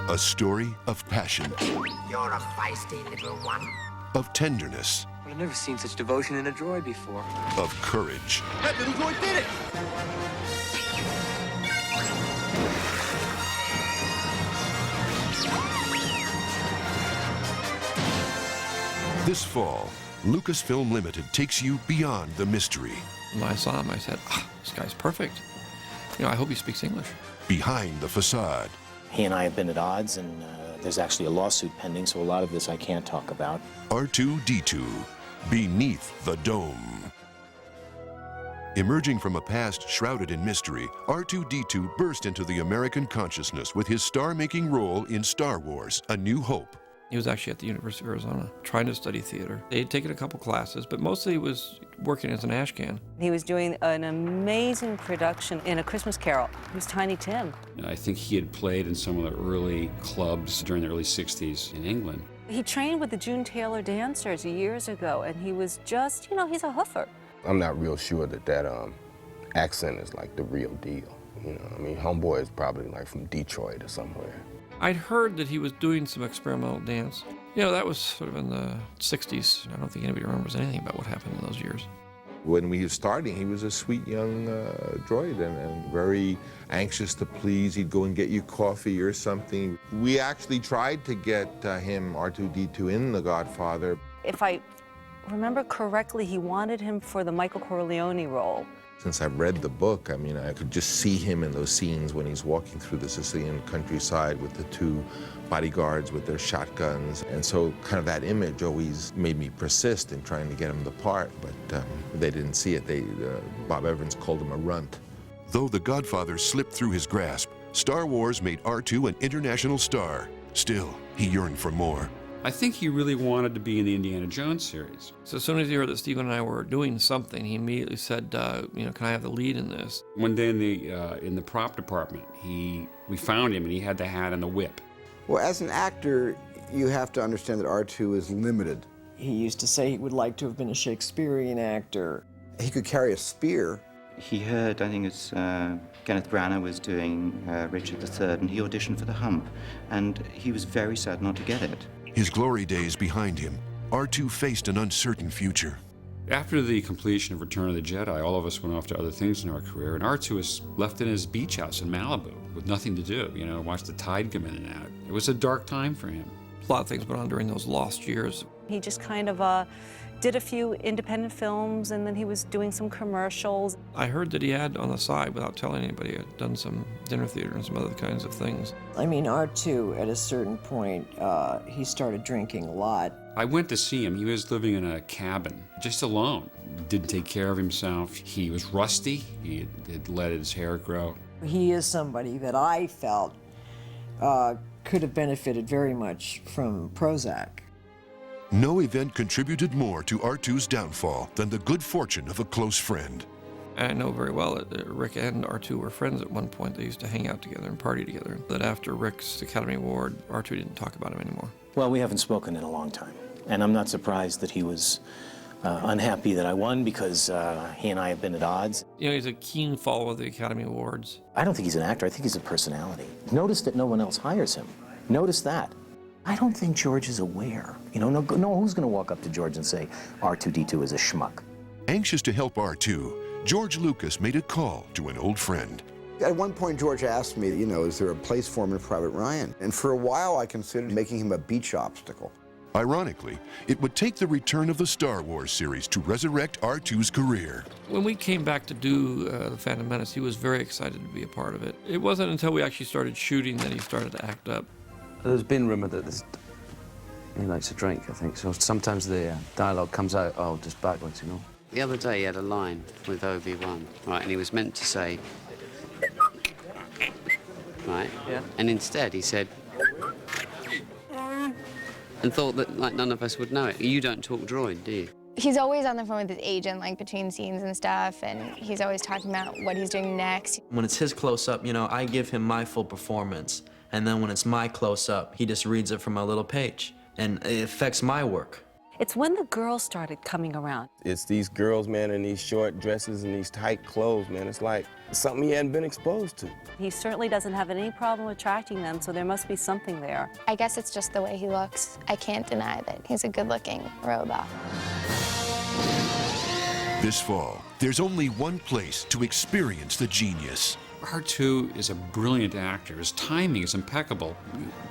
A story of passion, You're a feisty little one. of tenderness, But I've never seen such devotion in a droid before. of courage. That little droid did it! This fall, Lucasfilm Limited takes you beyond the mystery, When I saw him, I said, this guy's perfect. You know, I hope he speaks English. behind the facade. He and I have been at odds, and there's actually a lawsuit pending, so a lot of this I can't talk about. R2-D2, beneath the dome. Emerging from a past shrouded in mystery, R2-D2 burst into the American consciousness with his star-making role in Star Wars: A New Hope. He was actually at the University of Arizona trying to study theater. He had taken a couple classes, but mostly he was working as an ashcan. He was doing an amazing production in A Christmas Carol. He was Tiny Tim. I think he had played in some of the early clubs during the early 60s in England. He trained with the June Taylor dancers years ago, and he was just, you know, he's a hoofer. I'm not real sure that accent is like the real deal. You know, I mean, homeboy is probably like from Detroit or somewhere. I'd heard that he was doing some experimental dance. You know, that was sort of in the 60s. I don't think anybody remembers anything about what happened in those years. When we were starting, he was a sweet young droid and very anxious to please. He'd go and get you coffee or something. We actually tried to get him, R2-D2, in The Godfather. If I remember correctly, he wanted him for the Michael Corleone role. Since I've read the book, I mean, I could just see him in those scenes when he's walking through the Sicilian countryside with the two bodyguards with their shotguns. And so kind of that image always made me persist in trying to get him the part, but they didn't see it. Bob Evans called him a runt. Though The Godfather slipped through his grasp, Star Wars made R2 an international star. Still, he yearned for more. I think he really wanted to be in the Indiana Jones series. So as soon as he heard that Stephen and I were doing something, he immediately said, you know, can I have the lead in this? One day in the prop department, we found him and he had the hat and the whip. Well, as an actor, you have to understand that R2 is limited. He used to say he would like to have been a Shakespearean actor. He could carry a spear. He heard, I think it's Kenneth Branagh was doing Richard III, and he auditioned for The Hump, and he was very sad not to get it. His glory days behind him, R2 faced an uncertain future. After the completion of Return of the Jedi, all of us went off to other things in our career, and R2 was left in his beach house in Malibu with nothing to do, you know, watch the tide come in and out. It was a dark time for him. A lot of things went on during those lost years. He just kind of did a few independent films, and then he was doing some commercials. I heard that he had, on the side, without telling anybody, had done some dinner theater and some other kinds of things. I mean, R2, at a certain point, he started drinking a lot. I went to see him. He was living in a cabin, just alone. Didn't take care of himself. He was rusty. He had let his hair grow. He is somebody that I felt could have benefited very much from Prozac. No event contributed more to R2's downfall than the good fortune of a close friend. I know very well that Rick and R2 were friends at one point. They used to hang out together and party together. But after Rick's Academy Award, R2 didn't talk about him anymore. Well, we haven't spoken in a long time, and I'm not surprised that he was unhappy that I won, because he and I have been at odds. You know, he's a keen follower of the Academy Awards. I don't think he's an actor. I think he's a personality. Notice that no one else hires him. Notice that. I don't think George is aware. You know, no who's going to walk up to George and say, R2-D2 is a schmuck. Anxious to help R2, George Lucas made a call to an old friend. At one point, George asked me, you know, is there a place for him in Private Ryan? And for a while, I considered making him a beach obstacle. Ironically, it would take the return of the Star Wars series to resurrect R2's career. When we came back to do The Phantom Menace, he was very excited to be a part of it. It wasn't until we actually started shooting that he started to act up. There's been rumour that he likes to drink, I think, so sometimes the dialogue comes out, oh, just backwards, you know. The other day he had a line with Obi-Wan, right, and he was meant to say, right, Yeah. and instead he said, and thought that, like, none of us would know it. You don't talk droid, do you? He's always on the phone with his agent, like, between scenes and stuff, and he's always talking about what he's doing next. When it's his close-up, you know, I give him my full performance, and then when it's my close-up, he just reads it from a little page, and it affects my work. It's when the girls started coming around. It's these girls, man, in these short dresses and these tight clothes, man. It's like something he hadn't been exposed to. He certainly doesn't have any problem attracting them, so there must be something there. I guess it's just the way he looks. I can't deny that he's a good-looking robot. This fall, there's only one place to experience the genius. R2 is a brilliant actor. His timing is impeccable.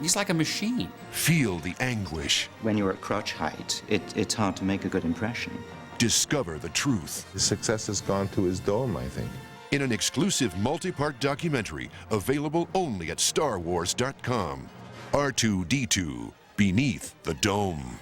He's like a machine. Feel the anguish. When you're at crotch height, it's hard to make a good impression. Discover the truth. His success has gone to his dome, I think. In an exclusive multi-part documentary available only at StarWars.com. R2-D2, Beneath the Dome.